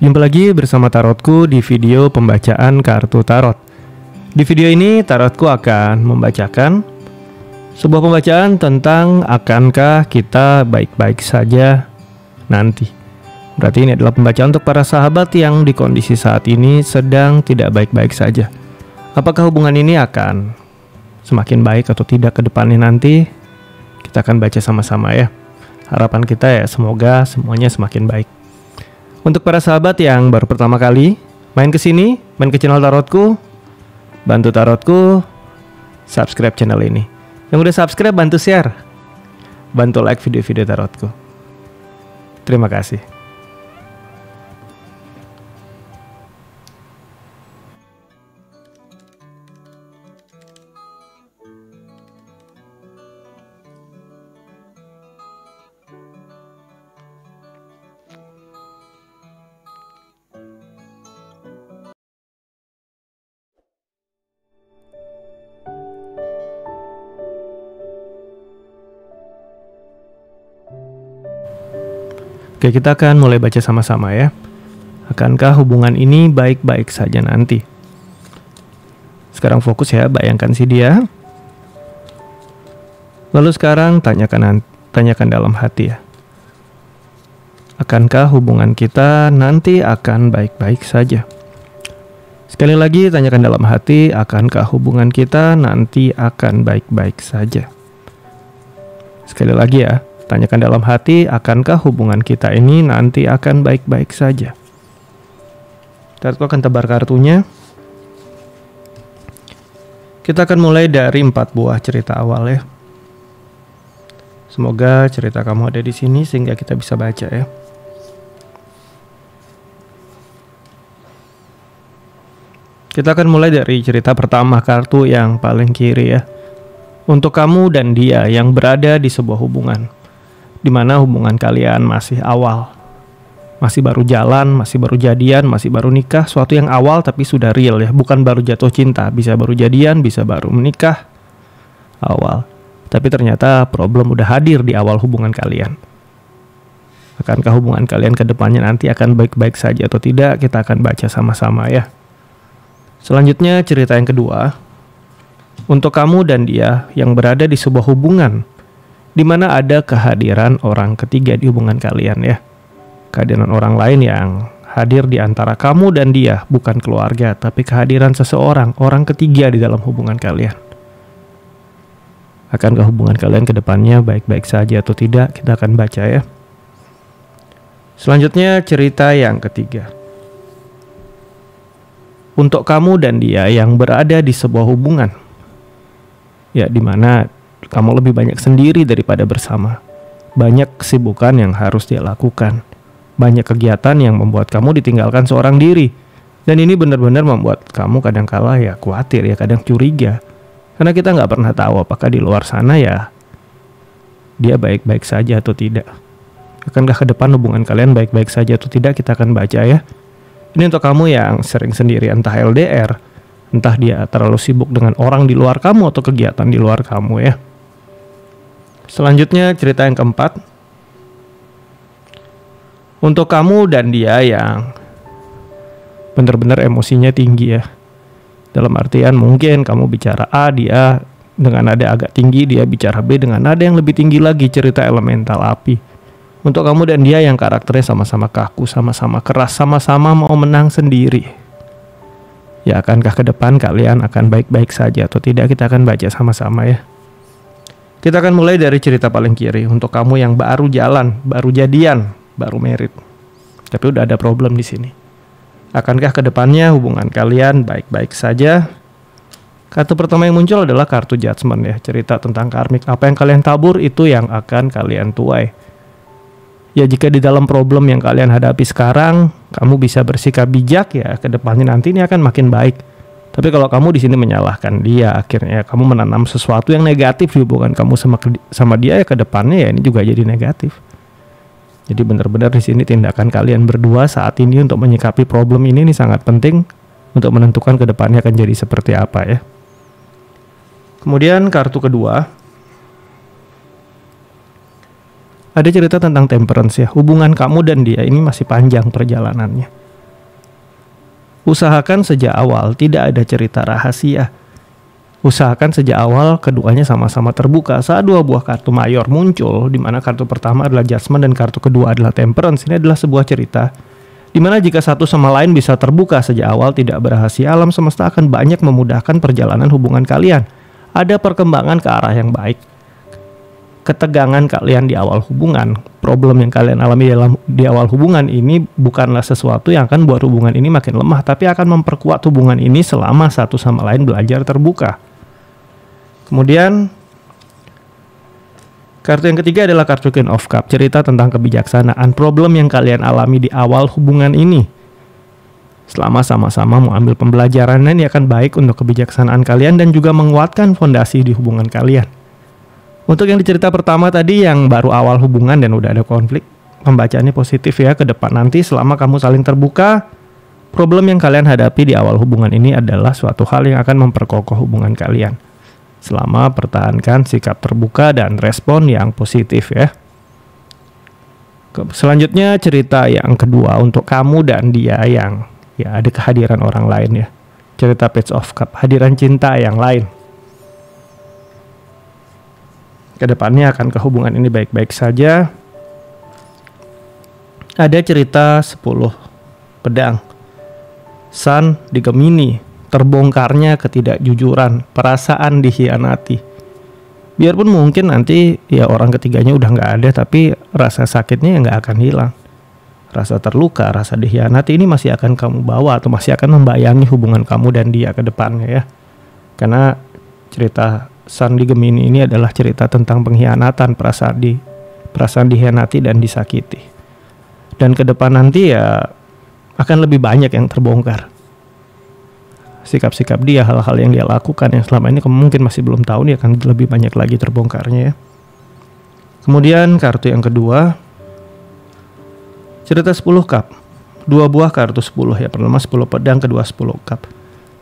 Jumpa lagi bersama Tarotku di video pembacaan kartu tarot. Di video ini Tarotku akan membacakan sebuah pembacaan tentang akankah kita baik-baik saja nanti. Berarti ini adalah pembacaan untuk para sahabat yang di kondisi saat ini sedang tidak baik-baik saja. Apakah hubungan ini akan semakin baik atau tidak ke depannya nanti? Kita akan baca sama-sama ya. Harapan kita ya semoga semuanya semakin baik. Untuk para sahabat yang baru pertama kali main ke sini, main ke channel Tarotku, bantu Tarotku subscribe channel ini. Yang udah subscribe bantu share, bantu like video-video Tarotku. Terima kasih. Oke, kita akan mulai baca sama-sama ya. Akankah hubungan ini baik-baik saja nanti? Sekarang fokus ya, bayangkan si dia. Lalu sekarang tanyakan dalam hati ya. Akankah hubungan kita nanti akan baik-baik saja? Sekali lagi tanyakan dalam hati, akankah hubungan kita nanti akan baik-baik saja? Sekali lagi ya. Tanyakan dalam hati, akankah hubungan kita ini nanti akan baik-baik saja? Tarotku akan tebar kartunya. Kita akan mulai dari 4 buah cerita awal ya. Semoga cerita kamu ada di sini sehingga kita bisa baca ya. Kita akan mulai dari cerita pertama, kartu yang paling kiri ya. Untuk kamu dan dia yang berada di sebuah hubungan, di mana hubungan kalian masih awal, masih baru jalan, masih baru jadian, masih baru nikah, suatu yang awal tapi sudah real ya, bukan baru jatuh cinta, bisa baru jadian, bisa baru menikah, awal. Tapi ternyata problem udah hadir di awal hubungan kalian. Akankah hubungan kalian ke depannya nanti akan baik-baik saja atau tidak? Kita akan baca sama-sama ya. Selanjutnya cerita yang kedua, untuk kamu dan dia yang berada di sebuah hubungan di mana ada kehadiran orang ketiga di hubungan kalian ya. Kehadiran orang lain yang hadir di antara kamu dan dia, bukan keluarga, tapi kehadiran seseorang, orang ketiga di dalam hubungan kalian. Akankah hubungan kalian ke depannya baik-baik saja atau tidak? Kita akan baca ya. Selanjutnya cerita yang ketiga. Untuk kamu dan dia yang berada di sebuah hubungan, ya, di mana kamu lebih banyak sendiri daripada bersama. Banyak kesibukan yang harus dia lakukan. Banyak kegiatan yang membuat kamu ditinggalkan seorang diri. Dan ini benar-benar membuat kamu kadang-kala ya khawatir ya, kadang curiga. Karena kita nggak pernah tahu apakah di luar sana ya dia baik-baik saja atau tidak. Akankah ke depan hubungan kalian baik-baik saja atau tidak? Kita akan baca ya. Ini untuk kamu yang sering sendiri, entah LDR, entah dia terlalu sibuk dengan orang di luar kamu atau kegiatan di luar kamu ya. Selanjutnya cerita yang keempat. Untuk kamu dan dia yang benar-benar emosinya tinggi ya. Dalam artian mungkin kamu bicara A, dia dengan nada agak tinggi, dia bicara B dengan nada yang lebih tinggi lagi, cerita elemental api. Untuk kamu dan dia yang karakternya sama-sama kaku, sama-sama keras, sama-sama mau menang sendiri. Ya, akankah ke depan kalian akan baik-baik saja atau tidak? Kita akan baca sama-sama ya. Kita akan mulai dari cerita paling kiri. Untuk kamu yang baru jalan, baru jadian, baru married, tapi udah ada problem di sini. Akankah ke depannya hubungan kalian baik-baik saja? Kartu pertama yang muncul adalah kartu judgment ya. Cerita tentang karmik. Apa yang kalian tabur itu yang akan kalian tuai. Ya, jika di dalam problem yang kalian hadapi sekarang, kamu bisa bersikap bijak ya, ke depannya nanti ini akan makin baik. Tapi kalau kamu di sini menyalahkan dia, akhirnya kamu menanam sesuatu yang negatif di hubungan kamu sama dia ya, ke depannya ya ini juga jadi negatif. Jadi benar-benar di sini tindakan kalian berdua saat ini untuk menyikapi problem ini sangat penting untuk menentukan ke depannya akan jadi seperti apa ya. Kemudian kartu kedua, ada cerita tentang temperance ya. Hubungan kamu dan dia ini masih panjang perjalanannya. Usahakan sejak awal tidak ada cerita rahasia. Usahakan sejak awal keduanya sama-sama terbuka. Saat dua buah kartu mayor muncul, di mana kartu pertama adalah Judgment dan kartu kedua adalah Temperance, ini adalah sebuah cerita di mana jika satu sama lain bisa terbuka sejak awal, tidak berahasia, alam semesta akan banyak memudahkan perjalanan hubungan kalian. Ada perkembangan ke arah yang baik. Ketegangan kalian di awal hubungan, problem yang kalian alami di awal hubungan ini bukanlah sesuatu yang akan buat hubungan ini makin lemah, tapi akan memperkuat hubungan ini selama satu sama lain belajar terbuka. Kemudian kartu yang ketiga adalah kartu Queen of Cup, cerita tentang kebijaksanaan, problem yang kalian alami di awal hubungan ini. Selama sama-sama mau ambil pembelajaran, ini akan baik untuk kebijaksanaan kalian dan juga menguatkan fondasi di hubungan kalian. Untuk yang di cerita pertama tadi yang baru awal hubungan dan udah ada konflik, pembacaannya positif ya. Ke depan nanti selama kamu saling terbuka, problem yang kalian hadapi di awal hubungan ini adalah suatu hal yang akan memperkokoh hubungan kalian. Selama pertahankan sikap terbuka dan respon yang positif ya. Selanjutnya cerita yang kedua untuk kamu dan dia yang ya ada kehadiran orang lain ya. Cerita Page of Cup, hadiran cinta yang lain. Kedepannya akan ke hubungan ini baik-baik saja. Ada cerita 10 pedang. Sun di Gemini. Terbongkarnya ketidakjujuran, perasaan dikhianati. Biarpun mungkin nanti ya orang ketiganya udah nggak ada, tapi rasa sakitnya ya nggak akan hilang. Rasa terluka, rasa dikhianati ini masih akan kamu bawa atau masih akan membayangi hubungan kamu dan dia ke depannya ya. Karena cerita Sun di Gemini ini adalah cerita tentang pengkhianatan, perasaan dikhianati dan disakiti. Dan ke depan nanti ya akan lebih banyak yang terbongkar. Sikap-sikap dia, hal-hal yang dia lakukan yang selama ini mungkin masih belum tahu, dia akan lebih banyak lagi terbongkarnya ya. Kemudian kartu yang kedua, cerita 10 cup. Dua buah kartu 10 ya. Pertama 10 pedang, kedua 10 cup.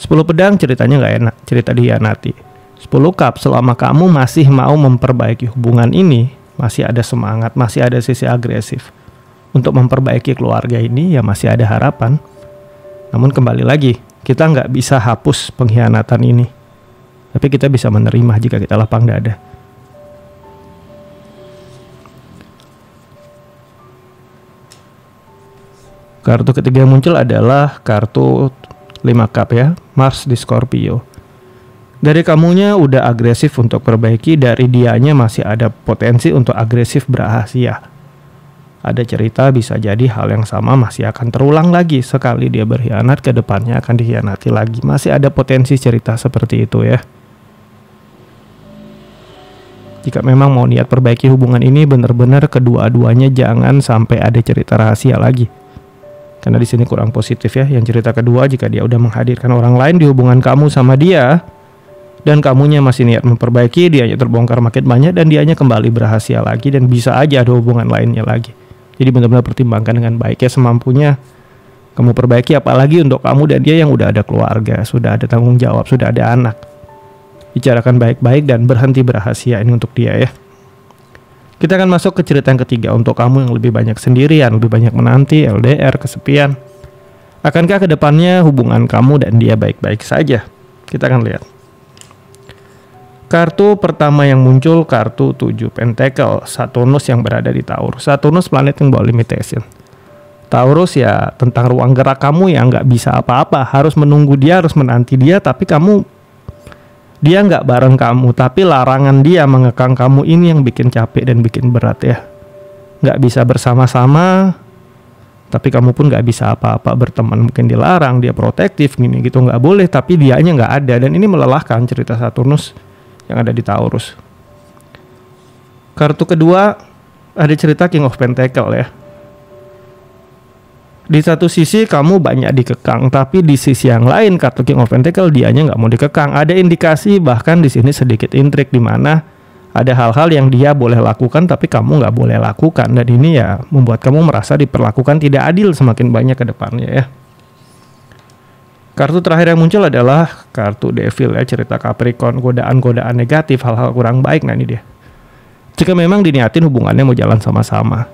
10 pedang ceritanya nggak enak, cerita dikhianati. 10 cup, selama kamu masih mau memperbaiki hubungan ini, masih ada semangat, masih ada sisi agresif untuk memperbaiki keluarga ini, ya masih ada harapan. Namun kembali lagi, kita nggak bisa hapus pengkhianatan ini, tapi kita bisa menerima jika kita lapang dada. Kartu ketiga yang muncul adalah kartu 5 cup ya, Mars di Scorpio. Dari kamunya udah agresif untuk perbaiki, dari dianya masih ada potensi untuk agresif berahasia. Ada cerita bisa jadi hal yang sama masih akan terulang lagi. Sekali dia berkhianat, ke depannya akan dikhianati lagi. Masih ada potensi cerita seperti itu ya. Jika memang mau niat perbaiki hubungan ini, benar-benar kedua-duanya jangan sampai ada cerita rahasia lagi. Karena di sini kurang positif ya. Yang cerita kedua, jika dia udah menghadirkan orang lain di hubungan kamu sama dia, dan kamunya masih niat memperbaiki, dianya terbongkar makin banyak dan dianya kembali berahasia lagi, dan bisa aja ada hubungan lainnya lagi. Jadi benar-benar pertimbangkan dengan baik ya, semampunya kamu perbaiki, apalagi untuk kamu dan dia yang udah ada keluarga, sudah ada tanggung jawab, sudah ada anak. Bicarakan baik-baik dan berhenti berahasia ini untuk dia ya. Kita akan masuk ke cerita yang ketiga untuk kamu yang lebih banyak sendirian, lebih banyak menanti, LDR, kesepian. Akankah ke depannya hubungan kamu dan dia baik-baik saja? Kita akan lihat. Kartu pertama yang muncul, kartu 7 Pentacle, Saturnus yang berada di Taurus. Saturnus planet yang bawa limitation. Taurus ya tentang ruang gerak kamu yang nggak bisa apa-apa, harus menunggu dia, harus menanti dia, tapi dia nggak bareng kamu, tapi larangan dia mengekang kamu ini yang bikin capek dan bikin berat ya. Nggak bisa bersama-sama, tapi kamu pun nggak bisa apa-apa, berteman mungkin dilarang, dia protektif gini gitu, nggak boleh, tapi dianya nggak ada, dan ini melelahkan cerita Saturnus yang ada di Taurus. Kartu kedua ada cerita King of Pentacle ya. Di satu sisi kamu banyak dikekang, tapi di sisi yang lain kartu King of Pentacle dianya nggak mau dikekang. Ada indikasi bahkan di sini sedikit intrik di mana ada hal-hal yang dia boleh lakukan tapi kamu nggak boleh lakukan, dan ini ya membuat kamu merasa diperlakukan tidak adil semakin banyak ke depannya ya. Kartu terakhir yang muncul adalah kartu Devil ya, cerita Capricorn, godaan-godaan negatif, hal-hal kurang baik. Nah ini dia. Jika memang diniatin hubungannya mau jalan sama-sama,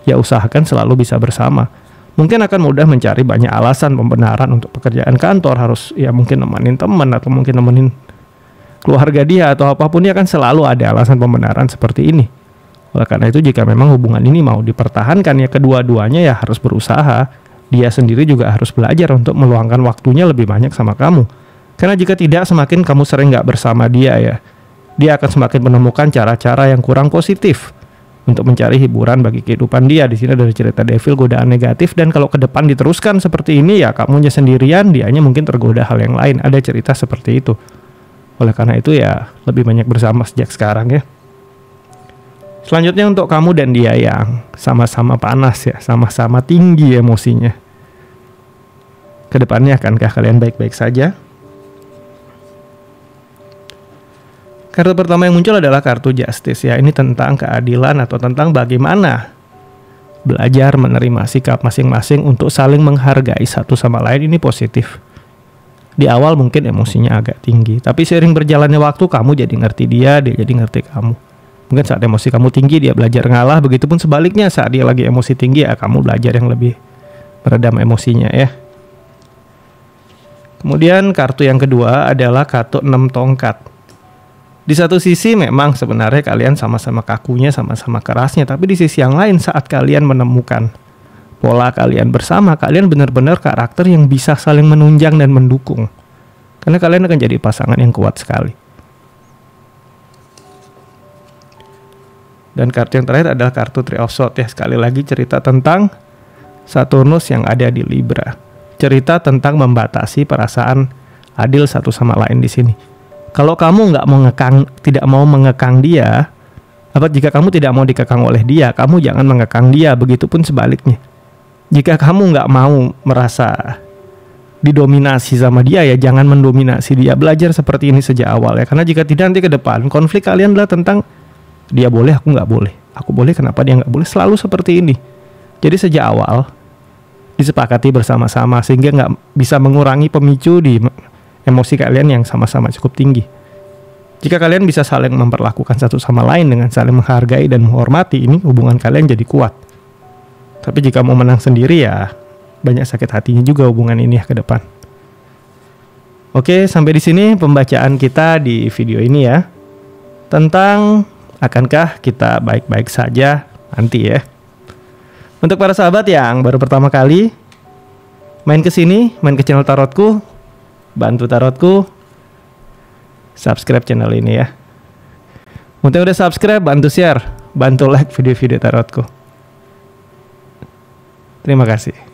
ya usahakan selalu bisa bersama. mungkin akan mudah mencari banyak alasan pembenaran untuk pekerjaan kantor, harus ya mungkin nemenin teman atau mungkin nemenin keluarga dia atau apapun, dia kan selalu ada alasan pembenaran seperti ini. Oleh karena itu jika memang hubungan ini mau dipertahankan ya kedua-duanya ya harus berusaha. Dia sendiri juga harus belajar untuk meluangkan waktunya lebih banyak sama kamu. Karena jika tidak, semakin kamu sering nggak bersama dia ya, dia akan semakin menemukan cara-cara yang kurang positif untuk mencari hiburan bagi kehidupan dia. Di sini ada cerita devil, godaan negatif, dan kalau ke depan diteruskan seperti ini ya kamunya sendirian, dianya mungkin tergoda hal yang lain. Ada cerita seperti itu. Oleh karena itu ya lebih banyak bersama sejak sekarang ya. Selanjutnya untuk kamu dan dia yang sama-sama panas ya, sama-sama tinggi emosinya. Kedepannya akankah kalian baik-baik saja? Kartu pertama yang muncul adalah kartu Justice ya. Ini tentang keadilan atau tentang bagaimana belajar menerima sikap masing-masing untuk saling menghargai satu sama lain. Ini positif. Di awal mungkin emosinya agak tinggi, tapi seiring berjalannya waktu kamu jadi ngerti dia, dia jadi ngerti kamu. Mungkin saat emosi kamu tinggi dia belajar ngalah, begitupun sebaliknya saat dia lagi emosi tinggi ya kamu belajar yang lebih meredam emosinya ya. Kemudian kartu yang kedua adalah kartu 6 tongkat. Di satu sisi memang sebenarnya kalian sama-sama kakunya, sama-sama kerasnya, tapi di sisi yang lain saat kalian menemukan pola kalian bersama, kalian benar-benar karakter yang bisa saling menunjang dan mendukung. Karena kalian akan jadi pasangan yang kuat sekali. Dan kartu yang terakhir adalah kartu Three of Swords ya. Sekali lagi cerita tentang Saturnus yang ada di Libra. Cerita tentang membatasi perasaan adil satu sama lain di sini. Kalau kamu tidak mau mengekang dia, jika kamu tidak mau dikekang oleh dia, kamu jangan mengekang dia. Begitupun sebaliknya. Jika kamu nggak mau merasa didominasi sama dia ya jangan mendominasi dia. Belajar seperti ini sejak awal ya. Karena jika tidak nanti ke depan konflik kalian adalah tentang dia boleh, aku nggak boleh. Aku boleh, kenapa dia nggak boleh? Selalu seperti ini. Jadi sejak awal disepakati bersama-sama sehingga nggak bisa mengurangi pemicu di emosi kalian yang sama-sama cukup tinggi. Jika kalian bisa saling memperlakukan satu sama lain dengan saling menghargai dan menghormati, ini hubungan kalian jadi kuat. Tapi jika mau menang sendiri ya banyak sakit hatinya juga hubungan ini ya ke depan. Oke, sampai di sini pembacaan kita di video ini ya. Tentang akankah kita baik-baik saja nanti ya. Untuk para sahabat yang baru pertama kali main ke sini, main ke channel tarotku, bantu tarotku, subscribe channel ini ya. Untuk yang udah subscribe, bantu share, bantu like video-video tarotku. Terima kasih.